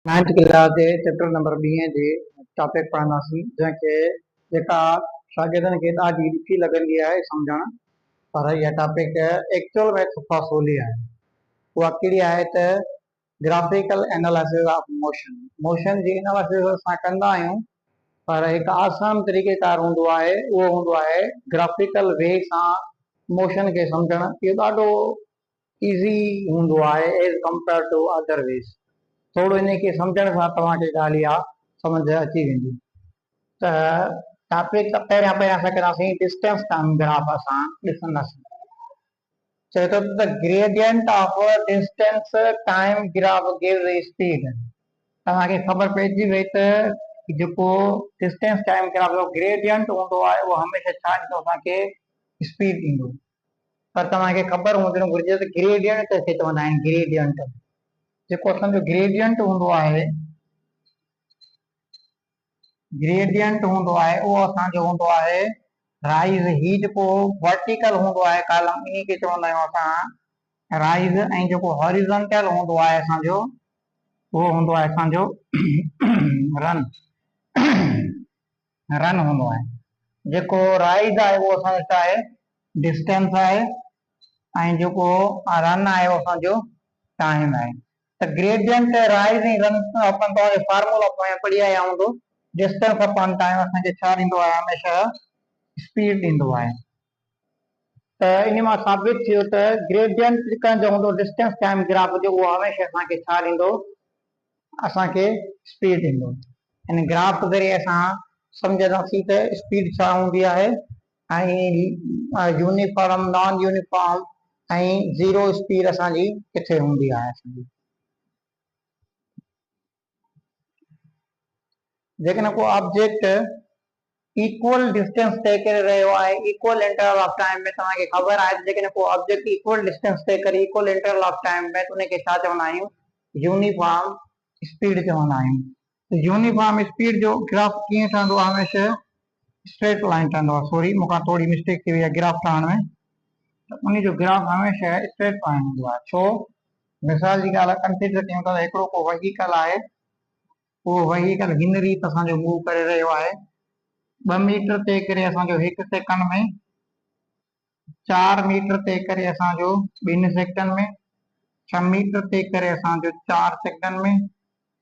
Ninth class के chapter number 20 जे topic पढ़ंदासीं जंहिंखे जेका शागिर्दनि खे ॾाढी ॾुखी लॻंदी आहे सम्झणु। पर इहा टॉपिक एक्चुअल में सुठा सवली आहे। उहा कहिड़ी आहे त ग्राफिकल एनालिसिस ऑफ मोशन जी एनालिसिस असां कंदा आहियूं, पर हिकु आसान तरीक़ेकार हूंदो आहे, उहो हूंदो आहे ग्राफिकल वे सां मोशन खे सम्झणु। इहो ॾाढो ईज़ी हूंदो आहे as compare to other ways. थोरो इन खे सम्झण सां तव्हांखे ॻाल्हि इहा सम्झ अची वेंदी। त टॉपिक पहिरियां असां कंदासीं डिस्टेंस टाइम ग्राफ असां ॾिसंदासीं। चए थो त gradient of distance time graph gives speed. तव्हांखे ख़बर पइजी वई त जेको डिस्टेंस टाइम ग्राफ जो ग्रेडियंट हूंदो आहे उहो हमेशह छा ॾींदो असांखे? स्पीड ॾींदो। पर तव्हांखे ख़बर हुजणु घुरिजे त ग्रेडियंट खे चवंदा आहिनि ग्रेडियंट। जेको असांजो ग्रेडियंट हूंदो आहे, ग्रेडियंट हूंदो आहे उहो असांजो हूंदो आहे राइज। ही जेको वर्टिकल हूंदो आहे कॉलम, इन खे चवंदा आहियूं असां राइज। ऐं जेको हॉरिजॉन्टल हूंदो आहे असांजो, उहो हूंदो आहे असांजो रन। रन हूंदो आहे। जेको राइज आहे उहो असांजो छा आहे? डिस्टेंस आहे। ऐं जेको रन आहे उहो असांजो टाइम आहे। त ग्रेडियंट राइज ऐं रन अपन तव्हांखे फार्मूला पढ़ी आया हूंदो। डिस्टेंस अपॉन टाइम असांखे छा ॾींदो आहे? हमेशह स्पीड ॾींदो आहे। त इन मां साबित थियो त ग्रेडियंट जो हूंदो डिस्टेंस टाइम ग्राफ जो, उहो हमेशह असांखे छा ॾींदो? असांखे स्पीड ॾींदो। इन ग्राफ ज़रिए असां सम्झंदासीं त स्पीड छा हूंदी आहे ऐं यूनिफॉर्म, नॉन यूनिफॉर्म ऐं ज़ीरो स्पीड असांजी किथे हूंदी आहे। असांजी जेकॾहिं को ऑब्जेक्ट इक्वल डिस्टेंस तय करे रहियो आहे इक्वल इंटरवल ऑफ टाइम में, तव्हांखे ख़बर आहे जेकॾहिं को ऑब्जेक्ट इक्वल डिस्टेंस तय करे इक्वल इंटरवल ऑफ टाइम में, त उनखे छा चवंदा आहियूं? यूनिफॉर्म स्पीड चवंदा आहियूं। यूनिफॉर्म स्पीड जो ग्राफ कीअं ठहंदो आहे? हमेशह स्ट्रेट लाइन ठहंदो आहे। सॉरी, मूंखां थोरी मिस्टेक थी वई आहे ग्राफ ठहण में। त उन जो ग्राफ हमेशह स्ट्रेट लाइन हूंदो आहे। छो? मिसाल जी ॻाल्हि कंसिडर कयूं था, हिकिड़ो को व्हीकल आहे, उहो व्हीकल हिन रीति असांजो मूव करे रहियो आहे। 2 मीटर तय करे असांजो 1 सेकंड में, 4 मीटर तय करे असांजो 2 सेकंड में, 6 मीटर तय करे असांजो 4 सेकंड में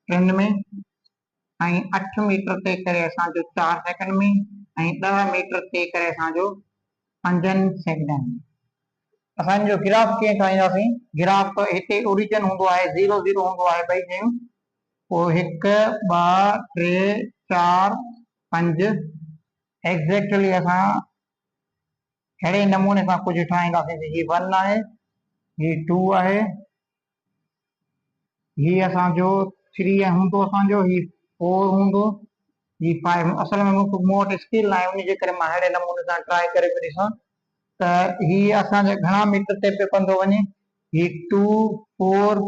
3 में, ऐं 8 मीटर तय करे असांजो 4 सेकंड में, ऐं 10 मीटर तय करे असांजो 5 सेकंड में। असांजो ग्राफ कीअं ठाहींदासीं? ग्राफ हिते ओरिजिन हूंदो आहे 0 0 हूंदो आहे, ॿई शयूं। पोइ 1 2 3 4 5 एग्जैक्टली असां अहिड़े नमूने सां कुझु ठाहींदासीं। ही 1 आहे, ही 2 आहे, ही असांजो 3 हूंदो, असांजो ही 4 हूंदो, ही 5। असल में मूं वटि स्किल आहे, उन जे करे मां अहिड़े नमूने सां ट्राई करे पियो ॾिसां त ही असांजे घणा मीटर ते पियो कंदो वञे। ही 2 4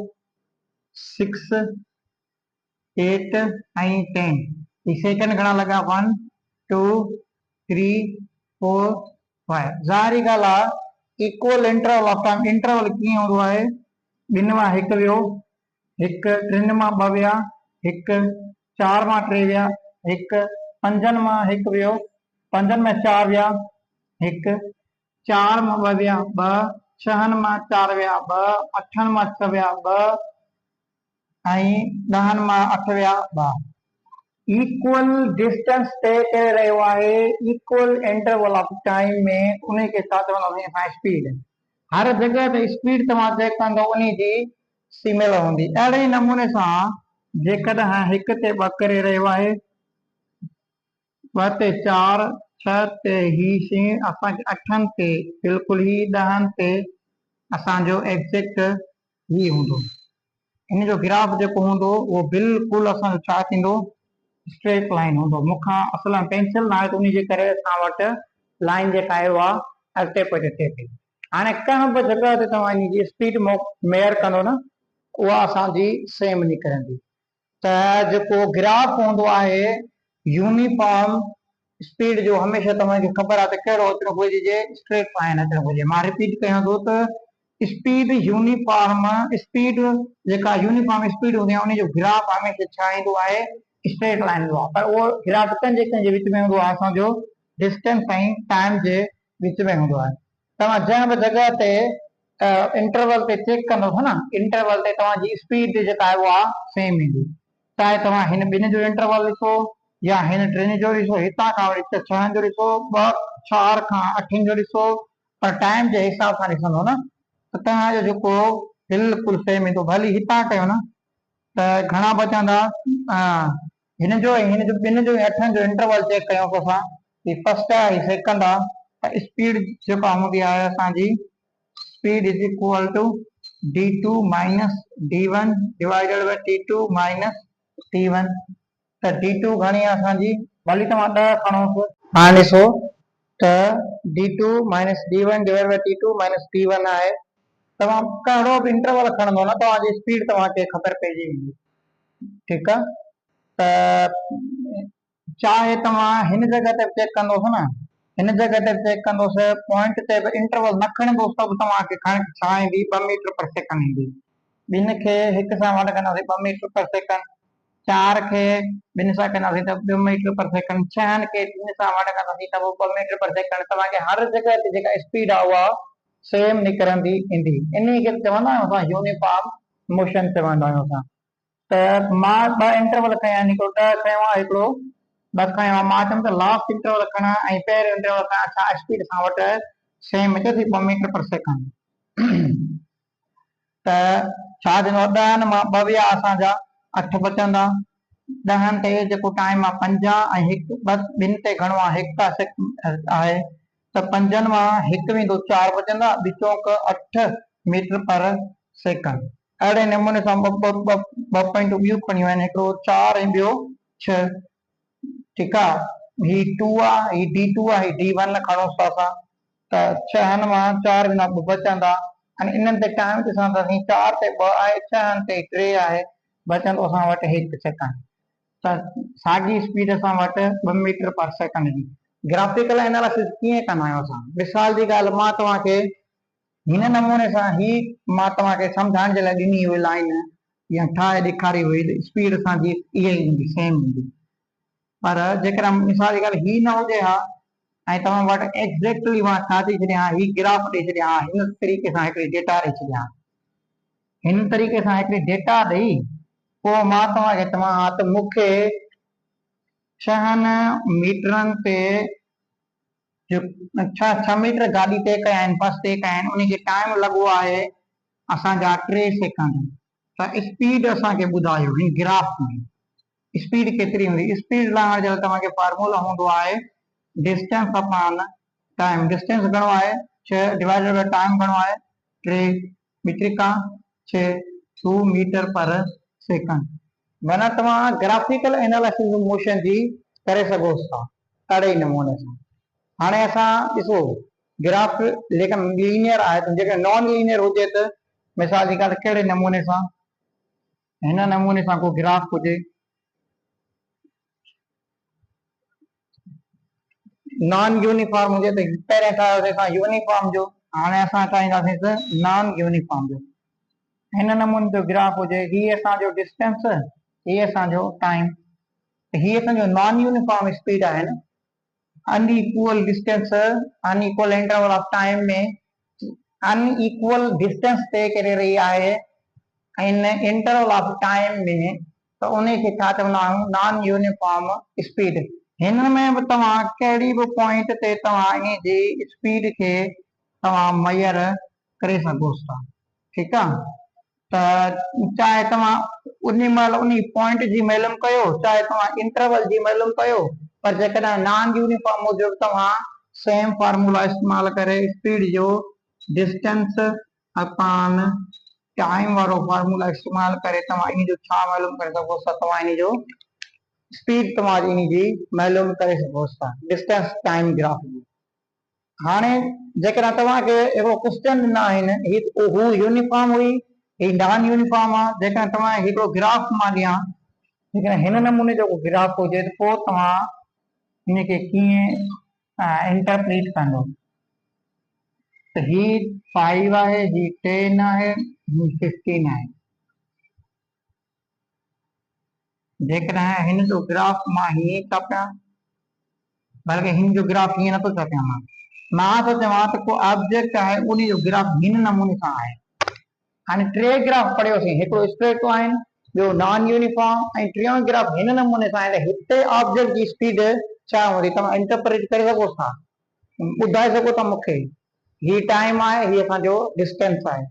6 8 ऐं 10। ही सेकंड घणा लॻा? 1 2 3 4 5। ज़ाहिरी ॻाल्हि आहे equal interval of time. Interval कीअं हूंदो आहे? 2 मां 1 वियो, 1 3 मां 2 विया, 1 4 मां 3 विया, 1 5 मां 1 वियो, 5 में 4 विया, 1 4 मां 2 विया, 2 6 मां 4 विया, 2 8 मां 6 विया, 2 ऐं 10 मां 8 विया, 2। इक्वल डिस्टेंस तय करे रहियो आहे इक्वल इंटरवल ऑफ टाइम में, उनखे छा चवंदासीं असां? स्पीड। हर जॻह ते स्पीड तव्हां चेक कंदो उन जी सिमिलर हूंदी। अहिड़े नमूने सां जेकॾहिं 1 ते 2 करे रहियो आहे, 2 ते 4, 6 ते ही शइ, असांखे 8 ते बिल्कुलु ही, 10 ते असांजो एग्जैक्ट ही हूंदो। इन जो ग्राफ जेको हूंदो उहो बिल्कुलु असांजो छा थींदो? स्ट्रेट लाइन हूंदो। मूंखां असल में पेंसिल न आहे, त उन जे करे असां वटि लाइन जेका आहे उहा अॻिते पुठिते थिए पई। हाणे कंहिं बि जॻह ते तव्हां इन जी स्पीड मेयर कंदो न, उहा असांजी सेम निकिरंदी। त जेको ग्राफ हूंदो आहे यूनिफॉर्म स्पीड जो, हमेशह तव्हांखे ख़बर आहे त कहिड़ो अचणु घुरिजे? स्ट्रेट लाइन अचणु घुरिजे। मां रिपीट कयां थो त स्पीड यूनिफॉर्म स्पीड जेका यूनिफॉर्म स्पीड हूंदी आहे उन जो ग्राफ हमेशह छा ईंदो आहे, स्ट्रेट लाइन ईंदो आहे, पर उहो ग्राफ कंहिं जे विच में हूंदो आहे असांजो डिस्टेंस ऐं टाइम जे विच में हूंदो आहे। तव्हां जंहिं बि जॻह ते इंटरवल ते चेक कंदो न, इंटरवल ते तव्हांजी स्पीड जेका आहे उहा सेम ईंदी, चाहे तव्हां हिन ॿिनि जो इंटरवल ॾिसो या हिन टिनि जो ॾिसो, हितां खां वठी 6 जो ॾिसो, 4 खां 8 जो ॾिसो, पर टाइम जे हिसाब सां ॾिसंदो न त तव्हांजो जेको बिल्कुलु सेम ईंदो। भली हितां कयो न त घणा बचंदा, हिन जो हिन जो ॿिनि जो 8 जो इंटरवल चेक कयूं असां, फर्स्ट आहे ही सेकंड आहे, त स्पीड जेका हूंदी आहे असांजी speed is equal to d2 minus d1 divided by t2 minus t1। त d2 घणी आहे असांजी, भली तव्हां 10 खणो, हाणे ॾिसो त d2 minus d1 divided by t2 minus t1 आहे। तव्हां कहिड़ो बि इंटरवल खणंदो न तव्हांजी स्पीड तव्हांखे ख़बर पइजी वेंदी, ठीकु आहे। त चाहे तव्हां हिन जॻह ते चेक कंदोसि न, हिन जॻह ते चेक कंदोसि पॉइंट ते बि इंटरवल न खणंदोसि त बि तव्हांखे छा ईंदी, 2 मीटर पर सेकंड ईंदी। ॿिनि खे हिक सां वंड कंदासीं 2 मीटर पर सेकंड, 4 खे ॿिनि सां कंदासीं त 2 मीटर पर सेकंड, 6 खे 3 सां वंड कंदासीं त 2 मीटर पर सेकंड। तव्हांखे हर जॻह ते जेका स्पीड आहे उहा सेम निकिरंदी ईंदी, इन खे चवंदा आहियूं असां यूनिफॉर्म मोशन चवंदा आहियूं असां। त मां 2 इंटरवल खयां आहिनि, हिकिड़ो 10 खयो आहे, हिकिड़ो 2 खयो आहे। मां चयुमि त लास्ट इंटरवल खणा ऐं पहिरियों इंटरवल खणा, छा स्पीड सां वटि सेम अचे थी 2 मीटर पर सेकंड। त छा थींदो आहे, 10 मां 2 विया असांजा 8 बचंदा, 10 ते जेको टाइम आहे 5 ऐं 1 ॿिनि ते घणो आहे 1 आहे, त 5 मां 1 वेंदो 4 बचंदा, विचोक 8 मीटर पर सेकंड। अहिड़े नमूने सां ॿ पॉइंटूं ॿियूं खणियूं आहिनि, हिकिड़ो 4 ऐं ॿियो 6, ठीकु आहे। ही 2 आहे, ही d2 आहे, ही d1 खणोसि था असां, त 6 मां 4 वेंदा 2 बचंदा, हाणे इन्हनि ते टाइम ॾिसंदासीं, 4 ते 2 आहे, 6 ते 3 आहे, बचंदो असां वटि 1 सेकंड। त साॻी स्पीड असां वटि 2 मीटर पर सेकंड जी। ग्राफिकल एनालिसिस कीअं कंदा आहियूं असां, मिसाल जी ॻाल्हि मां तव्हांखे हिन नमूने सां ही मां तव्हांखे सम्झाइण जे लाइ ॾिनी हुई लाइन या ठाहे ॾेखारी हुई, स्पीड असांजी इहा ई ईंदी, सेम ईंदी। पर जेकर मिसाल जी ॻाल्हि ही न हुजे हा ऐं तव्हां वटि एक्ज़ेक्टली मां छा थी छॾियां, ही ग्राफ ॾेई छॾियां, हिन तरीक़े सां हिकिड़ी डेटा ॾेई छॾियां, हिन तरीक़े सां हिकिड़ी डेटा ॾेई पोइ मां तव्हांखे चवां हा त मूंखे 6 मीटरनि ते 6 मीटर गाॾी तय कया आहिनि, बस तय कया आहिनि, उनखे टाइम लॻो आहे असांजा 3 सेकंड। त स्पीड असांखे ॿुधायो हिन ग्राफ में स्पीड केतिरी हूंदी। स्पीड लाइ जो तव्हांखे फार्मूला हूंदो आहे डिस्टेंस अपॉन टाइम। डिस्टेंस घणो आहे 6 डिवाइडेड बाय टाइम घणो आहे 3 मीट्रिका 6 2 मीटर पर सेकंड। माना तव्हां ग्राफिकल एनालिसिस मोशन जी करे सघो था अहिड़े नमूने सां। हाणे असां ॾिसो ग्राफ जेका लीनियर आहे, जेका नॉन लीनियर हुजे त मिसाल जी ॻाल्हि कहिड़े नमूने सां, हिन नमूने सां को ग्राफ हुजे, नॉन यूनिफॉर्म हुजे त पहिरें ठाहियोसीं असां यूनिफॉर्म जो, हाणे असां ठाहींदासीं त नॉन यूनिफॉर्म जो। हिन नमूने जो ग्राफ हुजे, ही असांजो डिस्टेंस, ही असांजो टाइम, ही असांजो नॉन यूनिफॉर्म स्पीड आहे न, unequal distance, unequal interval of time में अनइक्वल डिस्टेंस तय करे रही आहे इन इंटरवल ऑफ टाइम में, त उन खे छा चवंदा आहियूं नॉन यूनिफॉर्म स्पीड। हिन में बि तव्हां कहिड़ी बि पॉइंट ते तव्हां इन जी स्पीड खे तव्हां मेजर करे सघो था, ठीकु आहे। त चाहे तव्हां उन महिल उन पॉइंट जी मालूम कयो, चाहे तव्हां इंटरवल जी मालूम कयो, पर जेकॾहिं नॉन यूनिफॉर्म मूजिबि तव्हां सेम फार्मूला इस्तेमालु करे स्पीड जो डिस्टेंस अपॉन टाइम वारो फार्मूला इस्तेमालु करे तव्हां इन जो छा मालूम करे सघो था, तव्हां इन जो स्पीड तव्हां इन जी मालूम करे सघो था डिस्टेंस टाइम ग्राफ जी। हाणे जेकॾहिं तव्हांखे हिकिड़ो क्वेश्चन ॾिना आहिनि, हू यूनिफॉर्म हुई, ही नॉन यूनिफॉर्म आहे, जेकॾहिं तव्हांखे हिकिड़ो ग्राफ मां ॾियां, जेकॾहिं हिन नमूने जो ग्राफ हुजे त पोइ तव्हां हिनखे कीअं इंटरप्रीट कंदो। त ही 5 आहे, ही 10 आहे, ही 15 आहे। जेकॾहिं हिन जो ग्राफ मां हीअं था पिया, बल्कि हिन जो ग्राफ हीअं नथो था पिया, मां थो चवां त को ऑब्जेक्ट आहे उन जो ग्राफ हिन नमूने सां आहे। हाणे टे ग्राफ पढ़ियोसीं, हिकिड़ो स्ट्रेट लाइन, ॿियो नॉन यूनिफॉर्म, ऐं टियों ग्राफ हिन नमूने सां आहे। त हिते ऑब्जेक्ट जी स्पीड छा हूंदी, तव्हां इंटरप्रेट करे सघो था, ॿुधाए सघो था मूंखे। ही टाइम आहे, ही असांजो डिस्टेंस आहे।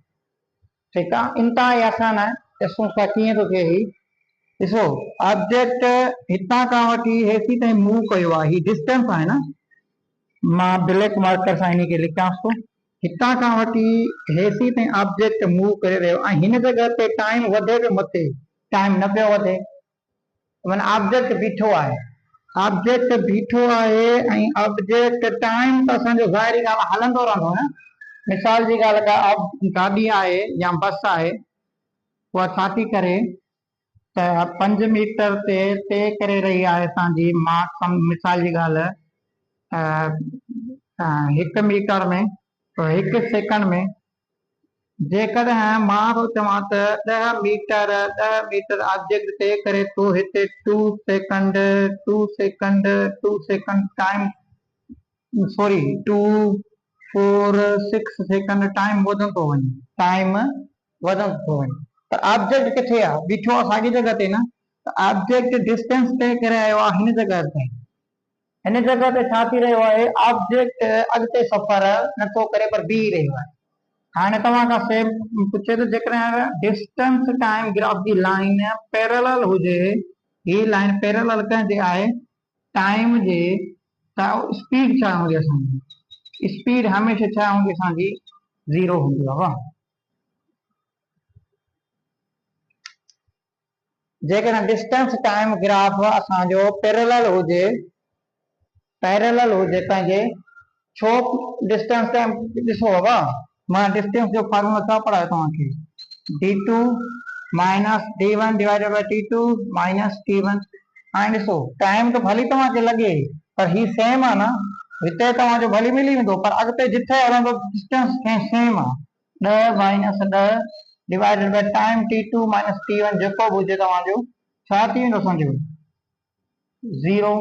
ठीकु आहे, इंतिहा ई आसान आहे। ॾिसूं था कीअं थो थिए। ही ॾिसो, ऑब्जेक्ट हितां खां वठी हेसीं ताईं मूव कयो आहे, ही डिस्टेंस आहे न। मां ब्लैक मार्कर सां हिन खे लिखांसि थो। हितां खां वठी हेसीं ताईं ऑब्जेक्ट मूव करे रहियो, ऐं हिन जॻह ते टाइम वधे पियो मथे, टाइम न पियो वधे, माना ऑब्जेक्ट बीठो आहे। ऑब्जेक्ट बीठो आहे ऐं ऑब्जेक्ट टाइम त असांजो ज़ाहिरी ॻाल्हि हलंदो रहंदो न। मिसाल जी ॻाल्हि का गाॾी आहे या बस आहे, उहा छा थी करे त 5 मीटर ते तय करे रही आहे असांजी मार्क। मिसाल जी ॻाल्हि 1 मीटर में 1 सेकंड में, जेकॾहिं मां थो चवां त 10 मीटर ऑब्जेक्ट तय करे थो, हिते 2 second 2 second 2 second time, sorry 2 4 6 second time वधंदो वञे, टाइम वधंदो थो वञे। त ऑब्जेक्ट किथे आहे, बीठो आहे साॻी जॻह ते न। त ऑब्जेक्ट डिस्टेंस तय करे आयो आहे हिन जॻह ते। हिन जॻह ते छा थी रहियो आहे, ऑब्जेक्ट अॻिते सफ़र नथो करे पर बीह रहियो आहे। हाणे तव्हां खां सेम पुछे त जेकॾहिं डिस्टेंस टाइम ग्राफ जी लाइन पैरेलल हुजे, ही लाइन पैरेलल कंहिंजे आहे, टाइम जे, त स्पीड छा हूंदी असांजी? स्पीड हमेशह छा हूंदी असांजी? 0 हूंदी आहे। जेकॾहिं डिस्टेंस टाइम ग्राफ असांजो पैरेलल हुजे पंहिंजे, छो डिस्टेंस टाइम ॾिसो बाबा, मां डिस्टेंस जो फार्मूला छा पढ़ायो तव्हांखे, d2 minus d1 divided by t2 minus t1। हाणे ॾिसो, टाइम त भली तव्हांखे लॻे पर ही सेम आहे न। हिते तव्हांजो भली मिली वेंदो, पर अॻिते जिथे हलंदो डिस्टेंस सेम आहे। 10 minus 10 divided by time t2 minus t1, जेको बि हुजे तव्हांजो, छा थी वेंदो असांजो? 0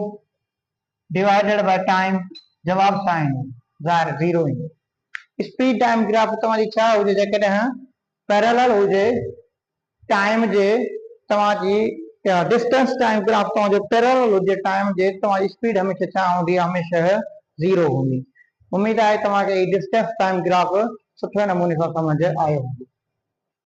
डिवाइडेड बाय टाइम, जवाब छा ईंदो? ज़ाहिर 0 ईंदो। स्पीड टाइम ग्राफ तव्हांजी छा हुजे, जेकॾहिं पैरेलल हुजे टाइम जे, तव्हांजी डिस्टेंस टाइम ग्राफ तव्हांजो पैरेलल हुजे टाइम जे, तव्हांजी स्पीड हमेशह छा हूंदी? हमेशह 0 हूंदी। उम्मीद आहे तव्हांखे डिस्टेंस टाइम ग्राफ सुठे नमूने सां समझ आयो हूंदो।